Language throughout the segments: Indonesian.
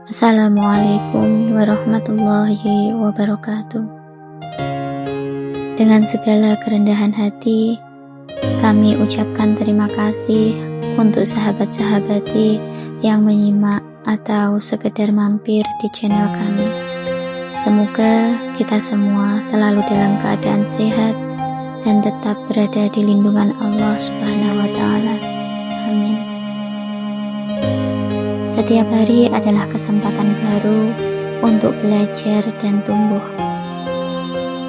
Assalamualaikum warahmatullahi wabarakatuh. Dengan segala kerendahan hati, kami ucapkan terima kasih untuk sahabat-sahabati yang menyimak atau sekedar mampir di channel kami. Semoga kita semua selalu dalam keadaan sehat dan tetap berada di lindungan Allah Subhanahu wa Ta'ala. Amin. Setiap hari adalah kesempatan baru untuk belajar dan tumbuh.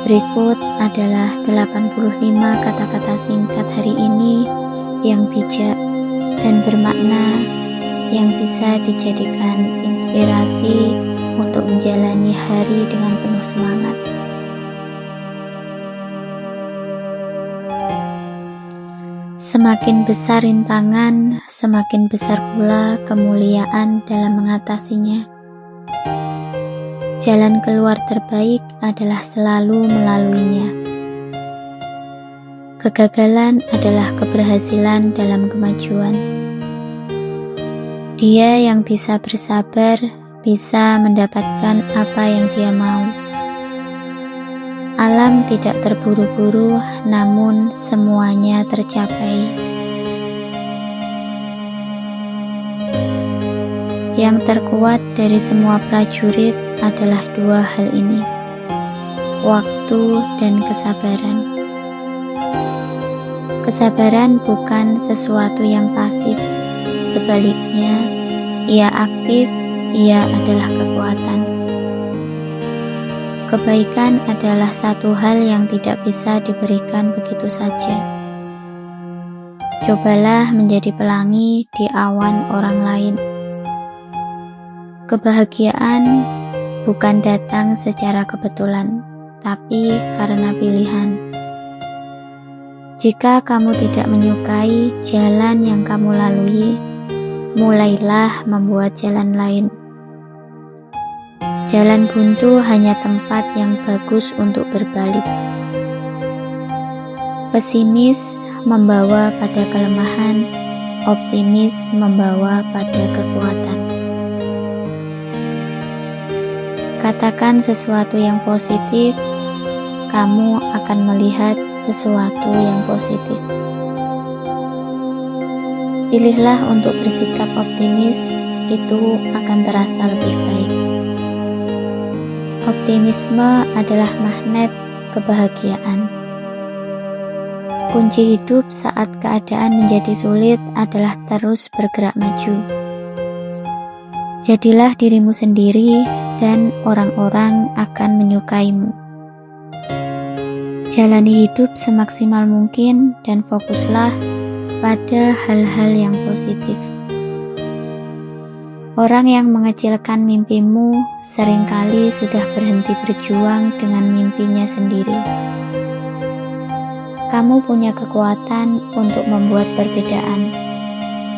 Berikut adalah 85 kata-kata singkat hari ini yang bijak dan bermakna, yang bisa dijadikan inspirasi untuk menjalani hari dengan penuh semangat. Semakin besar rintangan, semakin besar pula kemuliaan dalam mengatasinya. Jalan keluar terbaik adalah selalu melaluinya. Kegagalan adalah keberhasilan dalam kemajuan. Dia yang bisa bersabar, bisa mendapatkan apa yang dia mau. Alam tidak terburu-buru, namun semuanya tercapai. Yang terkuat dari semua prajurit adalah dua hal ini, waktu dan kesabaran. Kesabaran bukan sesuatu yang pasif, sebaliknya, ia aktif, ia adalah kekuatan. Kebaikan adalah satu hal yang tidak bisa diberikan begitu saja. Cobalah menjadi pelangi di awan orang lain. Kebahagiaan bukan datang secara kebetulan, tapi karena pilihan. Jika kamu tidak menyukai jalan yang kamu lalui, mulailah membuat jalan lain. Jalan buntu hanya tempat yang bagus untuk berbalik. Pesimis membawa pada kelemahan, optimis membawa pada kekuatan. Katakan sesuatu yang positif, kamu akan melihat sesuatu yang positif. Pilihlah untuk bersikap optimis, itu akan terasa lebih baik. Optimisme adalah magnet kebahagiaan. Kunci hidup saat keadaan menjadi sulit adalah terus bergerak maju. Jadilah dirimu sendiri dan orang-orang akan menyukaimu. Jalani hidup semaksimal mungkin dan fokuslah pada hal-hal yang positif. Orang yang mengecilkan mimpimu seringkali sudah berhenti berjuang dengan mimpinya sendiri. Kamu punya kekuatan untuk membuat perbedaan.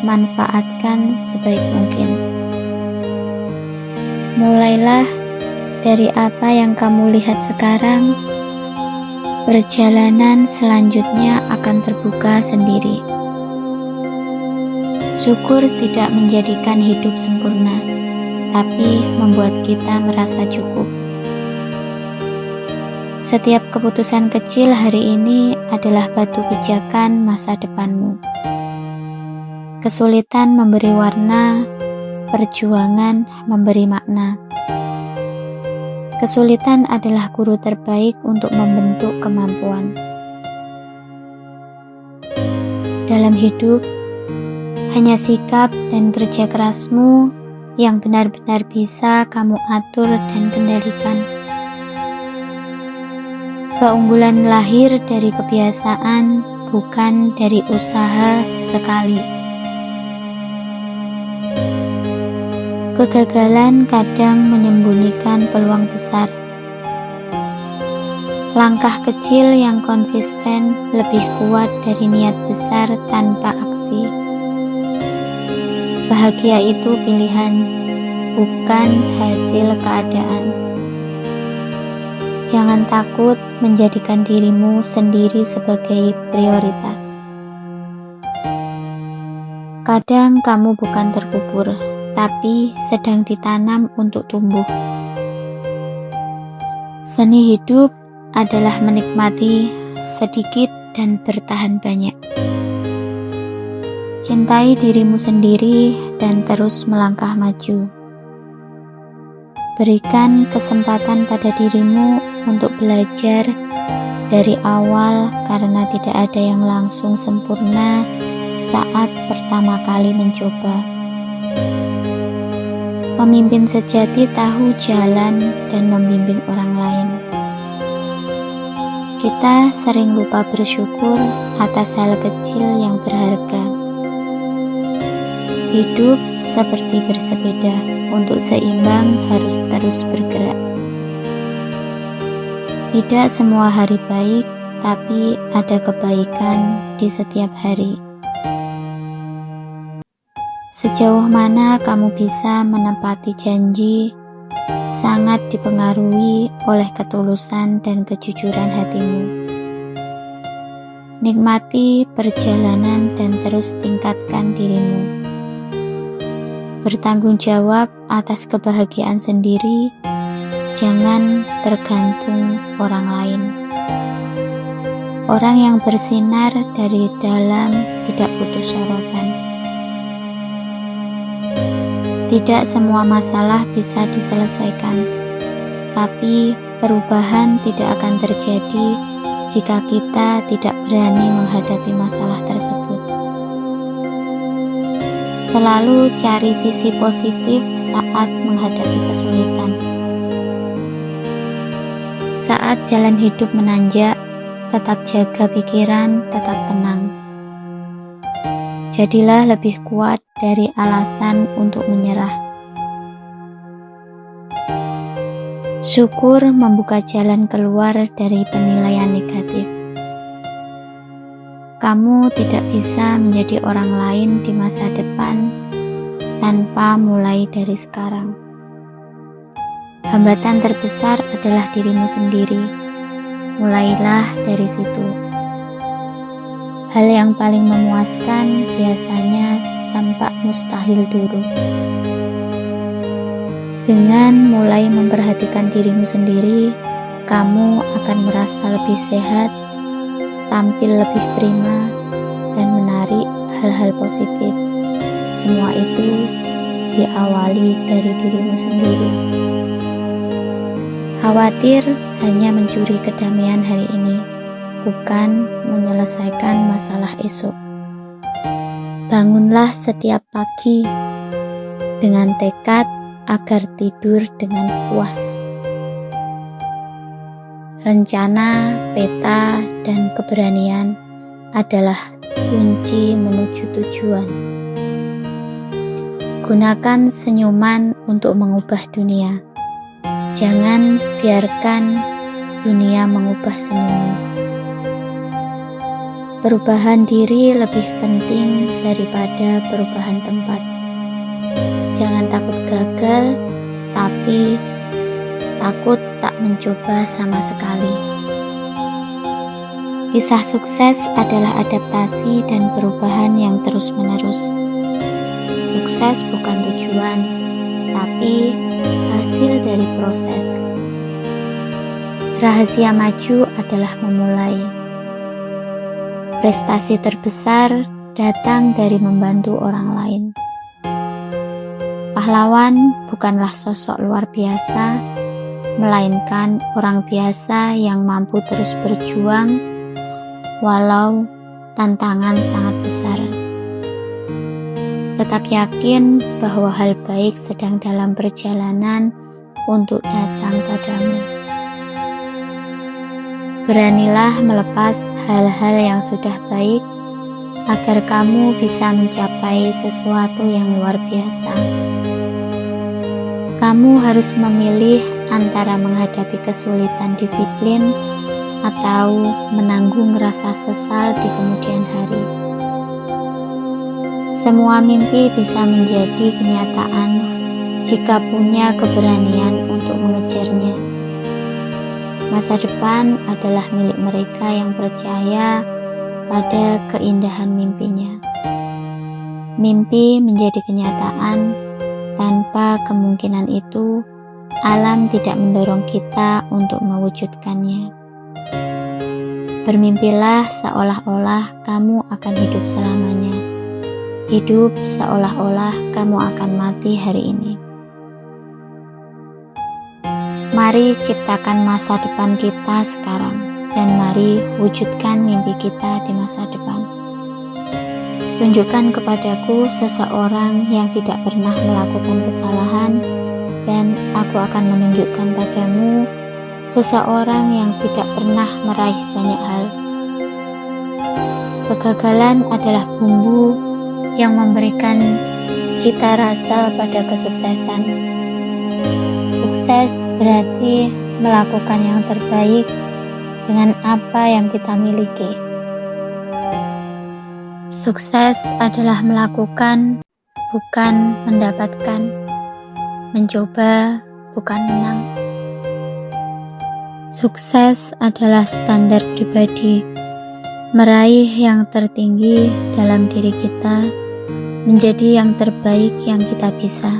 Manfaatkan sebaik mungkin. Mulailah dari apa yang kamu lihat sekarang. Perjalanan selanjutnya akan terbuka sendiri. Syukur tidak menjadikan hidup sempurna, tapi membuat kita merasa cukup. Setiap keputusan kecil hari ini adalah batu pijakan masa depanmu. Kesulitan memberi warna, perjuangan memberi makna. Kesulitan adalah guru terbaik untuk membentuk kemampuan. Dalam hidup, hanya sikap dan kerja kerasmu yang benar-benar bisa kamu atur dan kendalikan. Keunggulan lahir dari kebiasaan, bukan dari usaha sesekali. Kegagalan kadang menyembunyikan peluang besar. Langkah kecil yang konsisten lebih kuat dari niat besar tanpa aksi. Bahagia itu pilihan, bukan hasil keadaan. Jangan takut menjadikan dirimu sendiri sebagai prioritas. Kadang kamu bukan terkubur, tapi sedang ditanam untuk tumbuh. Seni hidup adalah menikmati sedikit dan bertahan banyak. Cintai dirimu sendiri dan terus melangkah maju. Berikan kesempatan pada dirimu untuk belajar dari awal, karena tidak ada yang langsung sempurna saat pertama kali mencoba. Pemimpin sejati tahu jalan dan membimbing orang lain. Kita sering lupa bersyukur atas hal kecil yang berharga. Hidup seperti bersepeda, untuk seimbang harus terus bergerak. Tidak semua hari baik, tapi ada kebaikan di setiap hari. Sejauh mana kamu bisa menepati janji sangat dipengaruhi oleh ketulusan dan kejujuran hatimu. Nikmati perjalanan dan terus tingkatkan dirimu. Bertanggung jawab atas kebahagiaan sendiri, jangan tergantung orang lain. Orang yang bersinar dari dalam tidak butuh sorotan. Tidak semua masalah bisa diselesaikan, tapi perubahan tidak akan terjadi jika kita tidak berani menghadapi masalah tersebut. Selalu cari sisi positif saat menghadapi kesulitan. Saat jalan hidup menanjak, tetap jaga pikiran, tetap tenang. Jadilah lebih kuat dari alasan untuk menyerah. Syukur membuka jalan keluar dari penilaian negatif. Kamu tidak bisa menjadi orang lain di masa depan tanpa mulai dari sekarang. Hambatan terbesar adalah dirimu sendiri. Mulailah dari situ. Hal yang paling memuaskan biasanya tampak mustahil dulu. Dengan mulai memperhatikan dirimu sendiri, kamu akan merasa lebih sehat, tampil lebih prima, dan menarik hal-hal positif. Semua itu diawali dari dirimu sendiri. Khawatir hanya mencuri kedamaian hari ini, bukan menyelesaikan masalah esok. Bangunlah setiap pagi dengan tekad agar tidur dengan puas. Rencana, peta, dan keberanian adalah kunci menuju tujuan. Gunakan senyuman untuk mengubah dunia. Jangan biarkan dunia mengubah senyummu. Perubahan diri lebih penting daripada perubahan tempat. Jangan takut gagal, tapi takut tak mencoba sama sekali. Kisah sukses adalah adaptasi dan perubahan yang terus-menerus. Sukses bukan tujuan, tapi hasil dari proses. Rahasia maju adalah memulai. Prestasi terbesar datang dari membantu orang lain. Pahlawan bukanlah sosok luar biasa, melainkan orang biasa yang mampu terus berjuang walau tantangan sangat besar. Tetap yakin bahwa hal baik sedang dalam perjalanan untuk datang padamu. Beranilah melepas hal-hal yang sudah baik agar kamu bisa mencapai sesuatu yang luar biasa. Kamu harus memilih antara menghadapi kesulitan disiplin atau menanggung rasa sesal di kemudian hari. Semua mimpi bisa menjadi kenyataan jika punya keberanian untuk mengejarnya. Masa depan adalah milik mereka yang percaya pada keindahan mimpinya. Mimpi menjadi kenyataan Tanpa kemungkinan itu, alam tidak mendorong kita untuk mewujudkannya. Bermimpilah seolah-olah kamu akan hidup selamanya. Hidup seolah-olah kamu akan mati hari ini. Mari ciptakan masa depan kita sekarang, dan mari wujudkan mimpi kita di masa depan. Tunjukkan kepadaku seseorang yang tidak pernah melakukan kesalahan, dan aku akan menunjukkan padamu seseorang yang tidak pernah meraih banyak hal. Kegagalan adalah bumbu yang memberikan cita rasa pada kesuksesan. Sukses berarti melakukan yang terbaik dengan apa yang kita miliki. Sukses adalah melakukan, bukan mendapatkan. Mencoba, bukan menang. Sukses adalah standar pribadi, meraih yang tertinggi dalam diri kita, menjadi yang terbaik yang kita bisa.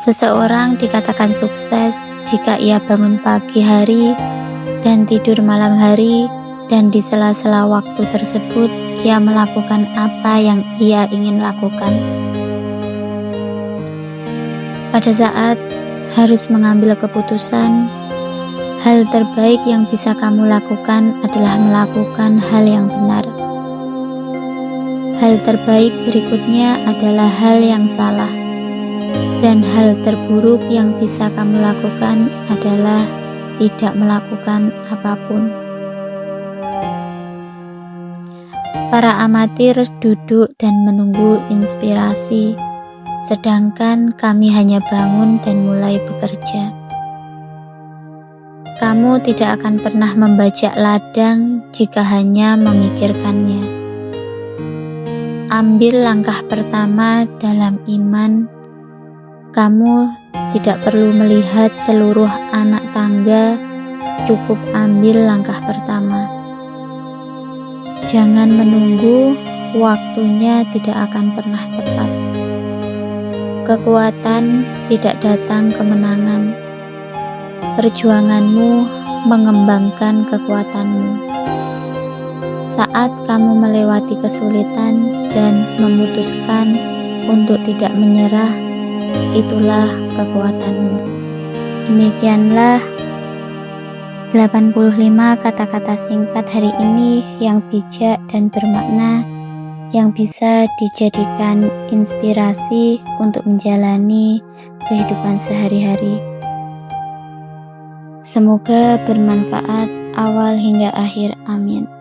Seseorang dikatakan sukses jika ia bangun pagi hari dan tidur malam hari, dan di sela-sela waktu tersebut ia melakukan apa yang ia ingin lakukan. Pada saat harus mengambil keputusan, hal terbaik yang bisa kamu lakukan adalah melakukan hal yang benar. Hal terbaik berikutnya adalah hal yang salah. Dan hal terburuk yang bisa kamu lakukan adalah tidak melakukan apapun. Para amatir duduk dan menunggu inspirasi, sedangkan kami hanya bangun dan mulai bekerja. Kamu tidak akan pernah membajak ladang jika hanya memikirkannya. Ambil langkah pertama dalam iman. Kamu tidak perlu melihat seluruh anak tangga, cukup ambil langkah pertama. Jangan menunggu, waktunya tidak akan pernah tepat. Kekuatan tidak datang kemenangan. Perjuanganmu mengembangkan kekuatanmu. Saat kamu melewati kesulitan dan memutuskan untuk tidak menyerah, itulah kekuatanmu. Demikianlah 85 kata-kata singkat hari ini yang bijak dan bermakna, yang bisa dijadikan inspirasi untuk menjalani kehidupan sehari-hari. Semoga bermanfaat awal hingga akhir. Amin.